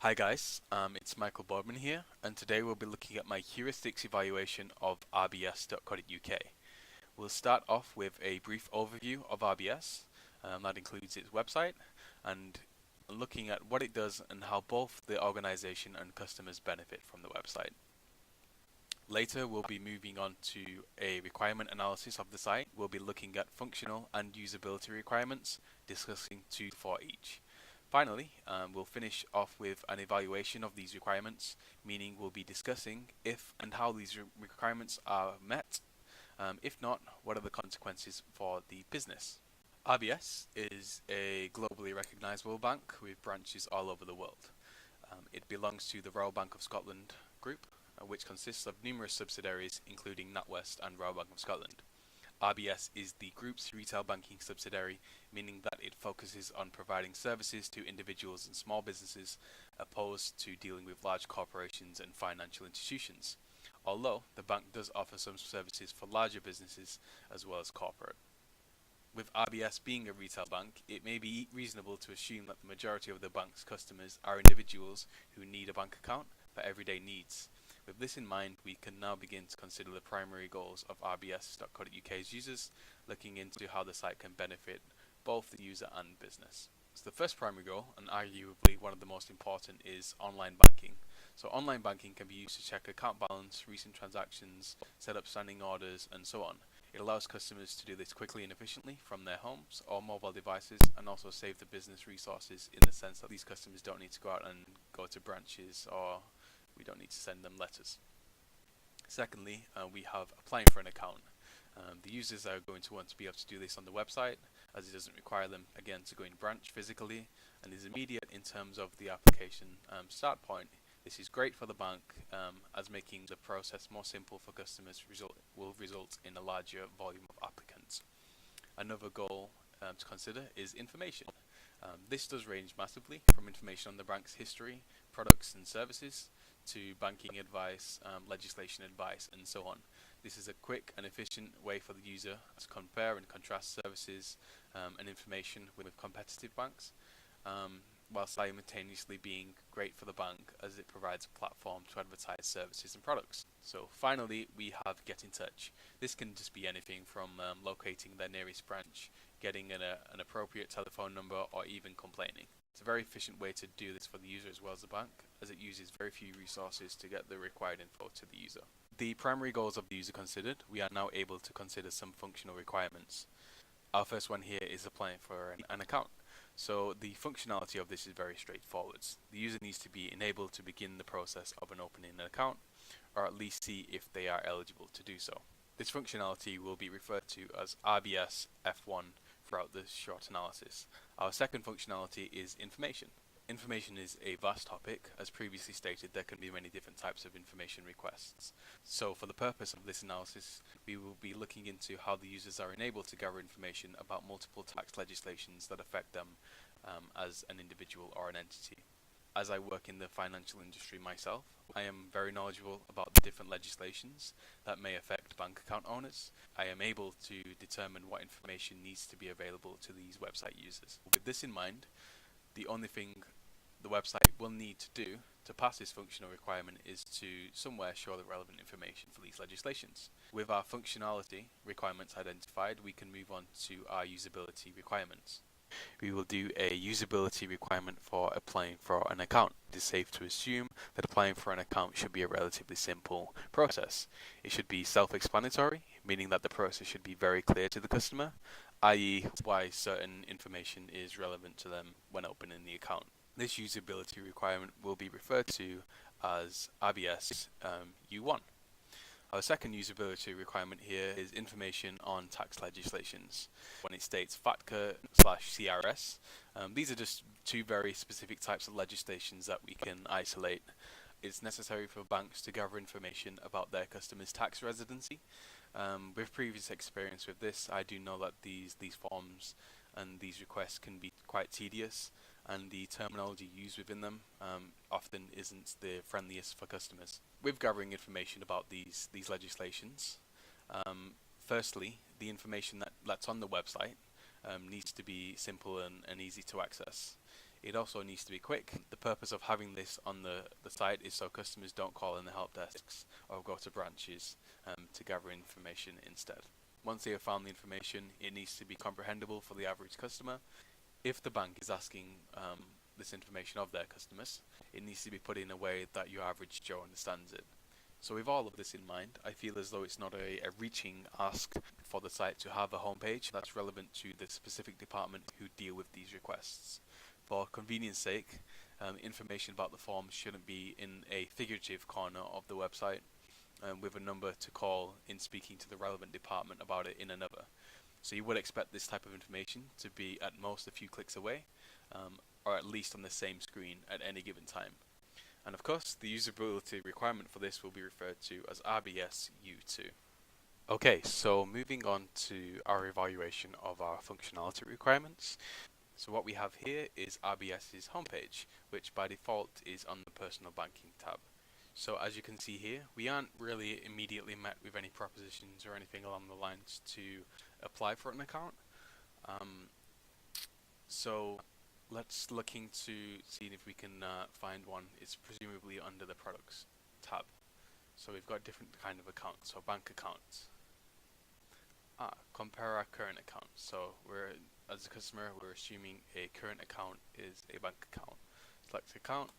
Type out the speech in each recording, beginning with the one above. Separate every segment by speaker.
Speaker 1: Hi guys, it's Michael Boardman here, and today we'll be looking at my heuristics evaluation of rbs.co.uk. We'll start off with a brief overview of RBS, that includes its website, and looking at what it does and how both the organization and customers benefit from the website. Later, we'll be moving on to a requirement analysis of the site. We'll be looking at functional and usability requirements, discussing two for each. Finally, we'll finish off with an evaluation of these requirements, meaning we'll be discussing if and how these requirements are met. If not, what are the consequences for the business? RBS is a globally recognizable bank with branches all over the world. It belongs to the Royal Bank of Scotland group, which consists of numerous subsidiaries including NatWest and Royal Bank of Scotland. RBS is the group's retail banking subsidiary, meaning that it focuses on providing services to individuals and small businesses, opposed to dealing with large corporations and financial institutions. Although the bank does offer some services for larger businesses as well as corporate. With RBS being a retail bank, it may be reasonable to assume that the majority of the bank's customers are individuals who need a bank account for everyday needs. With this in mind, we can now begin to consider the primary goals of rbs.co.uk's users, looking into how the site can benefit both the user and business. So the first primary goal, and arguably one of the most important, is online banking. So online banking can be used to check account balance, recent transactions, set up standing orders, and so on. It allows customers to do this quickly and efficiently from their homes or mobile devices, and also save the business resources in the sense that these customers don't need to go out and go to branches, or we don't need to send them letters. Secondly, we have applying for an account. The users are going to want to be able to do this on the website, as it doesn't require them again to go in branch physically, and is immediate in terms of the application start point. This is great for the bank, as making the process more simple for customers will result in a larger volume of applicants. Another goal to consider is information. This does range massively from information on the bank's history, products and services, to banking advice, legislation advice, and so on. This is a quick and efficient way for the user to compare and contrast services and information with competitive banks, while simultaneously being great for the bank as it provides a platform to advertise services and products. So finally, we have Get in Touch. This can just be anything from locating their nearest branch, getting an appropriate telephone number, or even complaining. It's a very efficient way to do this for the user as well as the bank, as it uses very few resources to get the required info to the user. The primary goals of the user considered, we are now able to consider some functional requirements. Our first one here is applying for an account. So the functionality of this is very straightforward. The user needs to be enabled to begin the process of opening an account, or at least see if they are eligible to do so. This functionality will be referred to as RBS F1 throughout this short analysis. Our second functionality is information. Information is a vast topic. As previously stated, there can be many different types of information requests. So for the purpose of this analysis, we will be looking into how the users are enabled to gather information about multiple tax legislations that affect them as an individual or an entity. As I work in the financial industry myself, I am very knowledgeable about the different legislations that may affect bank account owners. I am able to determine what information needs to be available to these website users. With this in mind, the only thing the website will need to do to pass this functional requirement is to somewhere show the relevant information for these legislations. With our functionality requirements identified, we can move on to our usability requirements. We will do a usability requirement for applying for an account. It is safe to assume that applying for an account should be a relatively simple process. It should be self-explanatory, meaning that the process should be very clear to the customer, i.e. why certain information is relevant to them when opening the account. This usability requirement will be referred to as RBS U1. Our second usability requirement here is information on tax legislations. When it states FATCA/CRS, these are just two very specific types of legislations that we can isolate. It's necessary for banks to gather information about their customers' tax residency. With previous experience with this, I do know that these forms and these requests can be quite tedious, and the terminology used within them often isn't the friendliest for customers. With gathering information about these legislations, firstly, the information that's on the website needs to be simple and easy to access. It also needs to be quick. The purpose of having this on the site is so customers don't call in the help desks or go to branches to gather information instead. Once they have found the information, it needs to be comprehensible for the average customer. If the bank is asking this information of their customers, it needs to be put in a way that your average Joe understands it. So with all of this in mind, I feel as though it's not a reaching ask for the site to have a homepage that's relevant to the specific department who deal with these requests. For convenience sake, information about the form shouldn't be in a figurative corner of the website with a number to call in speaking to the relevant department about it in another. So you would expect this type of information to be at most a few clicks away, or at least on the same screen at any given time. And of course, the usability requirement for this will be referred to as RBS U2. Okay, so moving on to our evaluation of our functionality requirements. So what we have here is RBS's homepage, which by default is on the personal banking tab. So as you can see here, we aren't really immediately met with any propositions or anything along the lines to apply for an account. So let's look into seeing if we can find one. It's presumably under the products tab. So we've got different kind of accounts, so bank accounts. Compare our current account. So as a customer, we're assuming a current account is a bank account. Select account.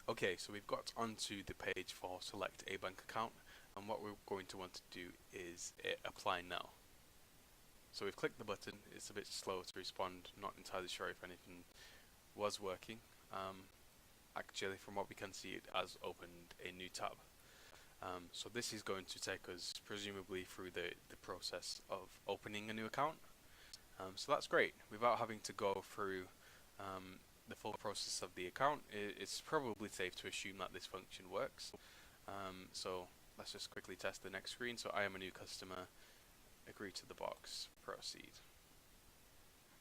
Speaker 1: Okay, so we've got onto the page for select a bank account, and what we're going to want to do is apply now. So we've clicked the button. It's a bit slow to respond, not entirely sure if anything was working. Actually, from what we can see, it has opened a new tab. So this is going to take us presumably through the process of opening a new account. So that's great. Without having to go through the full process of the account, it's probably safe to assume that this function works. So let's just quickly test the next screen. So I am a new customer, agree to the box, proceed.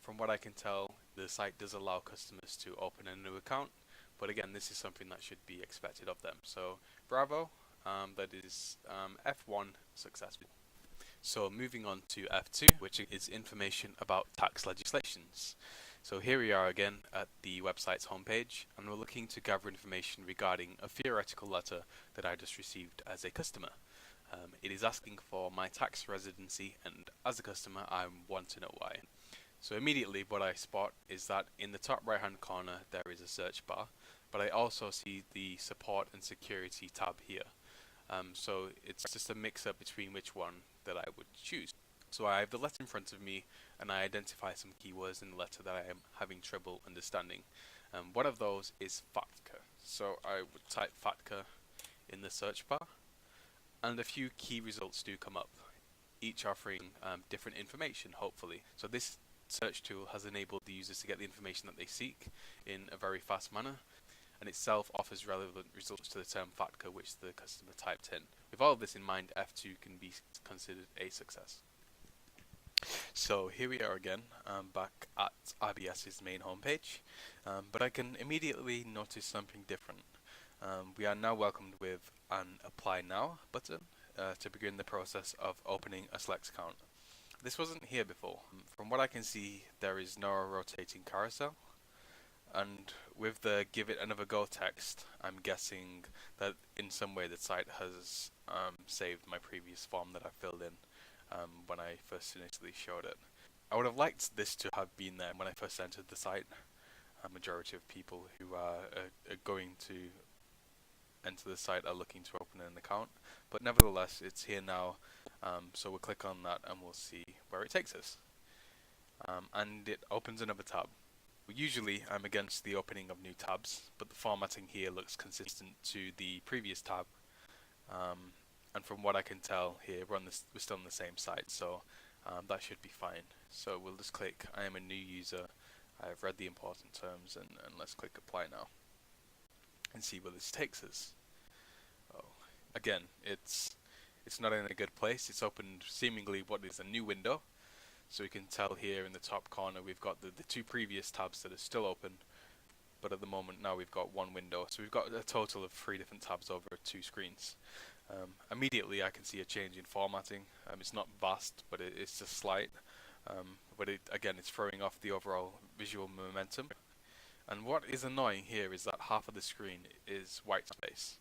Speaker 1: From what I can tell, the site does allow customers to open a new account, but again, this is something that should be expected of them. So bravo, that is F1 successful. So moving on to F2, which is information about tax legislations. So here we are again at the website's homepage, and we're looking to gather information regarding a theoretical letter that I just received as a customer. It is asking for my tax residency, and as a customer, I want to know why. So immediately what I spot is that in the top right hand corner there is a search bar, but I also see the support and security tab here. So it's just a mix-up between which one that I would choose. So I have the letter in front of me, and I identify some keywords in the letter that I am having trouble understanding. One of those is FATCA. So I would type FATCA in the search bar, and a few key results do come up, each offering different information, hopefully. So this search tool has enabled the users to get the information that they seek in a very fast manner, and itself offers relevant results to the term FATCA which the customer typed in. With all of this in mind, F2 can be considered a success. So here we are again, back at RBS's main homepage, but I can immediately notice something different. We are now welcomed with an Apply Now button to begin the process of opening a Select account. This wasn't here before. From what I can see, there is no rotating carousel, and with the give it another go text, I'm guessing that in some way the site has saved my previous form that I filled in when I first initially showed it. I would have liked this to have been there when I first entered the site. A majority of people who are going to enter the site are looking to open an account, but nevertheless it's here now, so we'll click on that and we'll see where it takes us. And it opens another tab. Usually I'm against the opening of new tabs, but the formatting here looks consistent to the previous tab, and from what I can tell here we're still on the same site, so that should be fine. So we'll just click I am a new user, I've read the important terms, and let's click apply now and see where this takes us. Oh, again, it's not in a good place. It's opened seemingly what is a new window. So we can tell here in the top corner we've got the two previous tabs that are still open, but at the moment now we've got one window. So we've got a total of 3 different tabs over 2 screens. Immediately I can see a change in formatting. It's not vast, but it's just slight. But again, it's throwing off the overall visual momentum. And what is annoying here is that half of the screen is white space.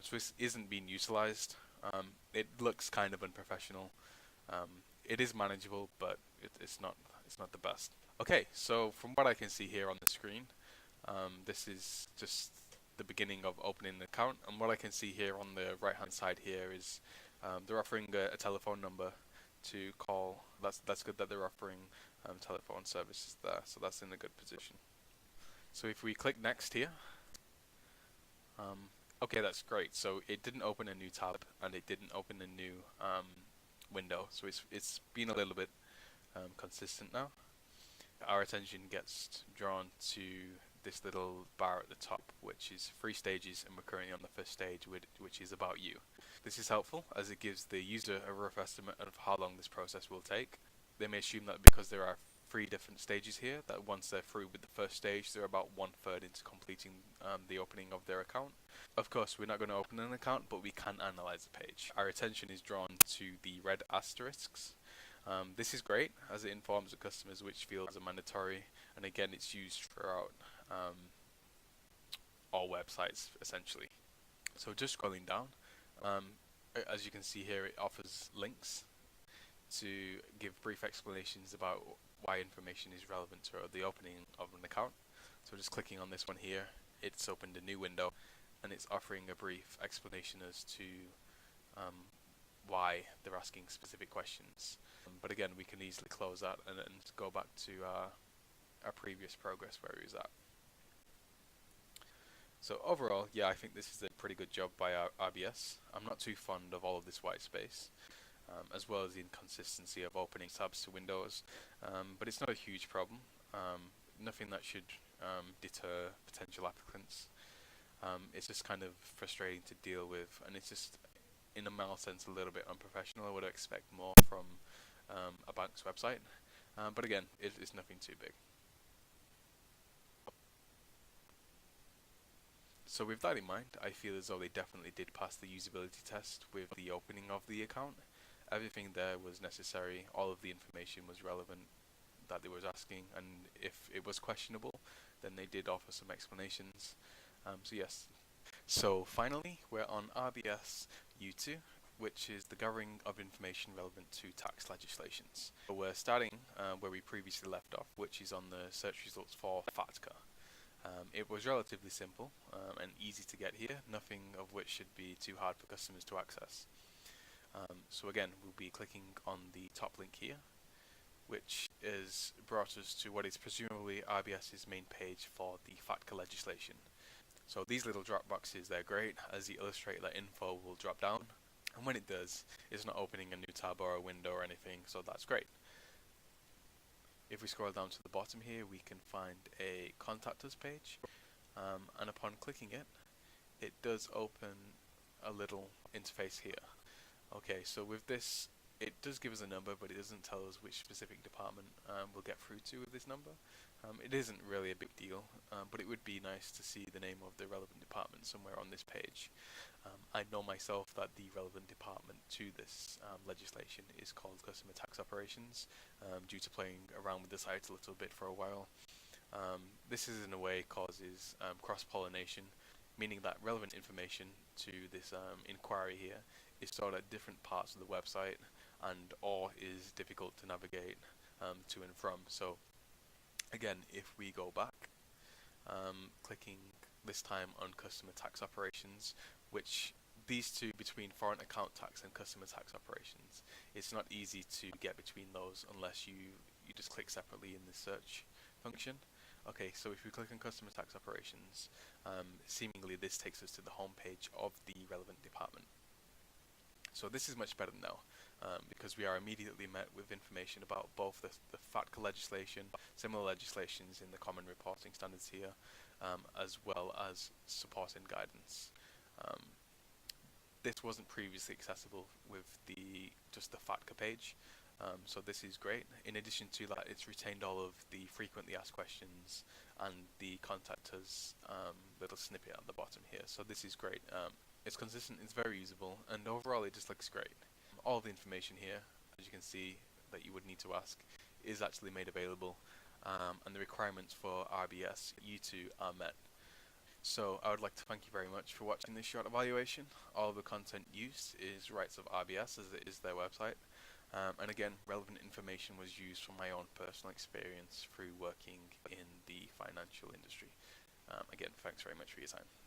Speaker 1: So this isn't being utilized. It looks kind of unprofessional. It is manageable, but it's not the best. Okay, so from what I can see here on the screen, this is just the beginning of opening an account, and what I can see here on the right hand side here is they're offering a telephone number to call. That's good that they're offering telephone services there, so that's in a good position. So if we click next here, okay, that's great. So it didn't open a new tab and it didn't open a new window, so it's been a little bit consistent now. Our attention gets drawn to this little bar at the top, which is 3 stages, and we're currently on the first stage, which is about you. This is helpful as it gives the user a rough estimate of how long this process will take. They may assume that because there are 3 different stages here, that once they're through with the first stage, they're about 1/3 into completing the opening of their account. Of course, we're not going to open an account, but we can analyze the page. Our attention is drawn to the red asterisks. This is great as it informs the customers which fields are mandatory, and again, it's used throughout all websites essentially. So just scrolling down, as you can see here, it offers links to give brief explanations about why information is relevant to the opening of an account. So just clicking on this one here, it's opened a new window and it's offering a brief explanation as to why they're asking specific questions. But again, we can easily close that and go back to our previous progress where we was at. So overall, yeah, I think this is a pretty good job by RBS. I'm not too fond of all of this white space, as well as the inconsistency of opening tabs to windows, but it's not a huge problem. Nothing that should deter potential applicants. It's just kind of frustrating to deal with, and it's just, in a mild sense, a little bit unprofessional. I would expect more from a bank's website, but again, it's nothing too big. So with that in mind, I feel as though they definitely did pass the usability test with the opening of the account. Everything there was necessary, all of the information was relevant that they was asking, and if it was questionable, then they did offer some explanations. So yes. So finally, we're on RBS U2, which is the gathering of information relevant to tax legislations. So we're starting where we previously left off, which is on the search results for FATCA. It was relatively simple and easy to get here, nothing of which should be too hard for customers to access. So again, we'll be clicking on the top link here, which is brought us to what is presumably RBS's main page for the FATCA legislation. So these little drop boxes, they're great as they illustrate that info will drop down, and when it does, it's not opening a new tab or a window or anything, so that's great. If we scroll down to the bottom here, we can find a Contact Us page, and upon clicking it, it does open a little interface here. Okay, so with this, it does give us a number, but it doesn't tell us which specific department we'll get through to with this number. It isn't really a big deal, but it would be nice to see the name of the relevant department somewhere on this page. I know myself that the relevant department to this legislation is called Customer Tax Operations, due to playing around with the site a little bit for a while. This is in a way causes cross-pollination, meaning that relevant information to this inquiry here is stored at different parts of the website and or is difficult to navigate to and from. So again, if we go back, clicking this time on Customer Tax Operations, which these two between foreign account tax and customer tax operations, it's not easy to get between those unless you just click separately in the search function. Okay, so if we click on customer tax operations, seemingly this takes us to the home page of the relevant department. So this is much better now, because we are immediately met with information about both the FATCA legislation, similar legislations in the common reporting standards here, as well as support and guidance. This wasn't previously accessible with just the FATCA page, so this is great. In addition to that, it's retained all of the frequently asked questions and the contact us little snippet at the bottom here, so this is great. It's consistent, it's very usable, and overall it just looks great. All the information here, as you can see, that you would need to ask is actually made available, and the requirements for RBS U2 are met. So I would like to thank you very much for watching this short evaluation. All of the content used is rights of RBS as it is their website. And again, relevant information was used from my own personal experience through working in the financial industry. Again, thanks very much for your time.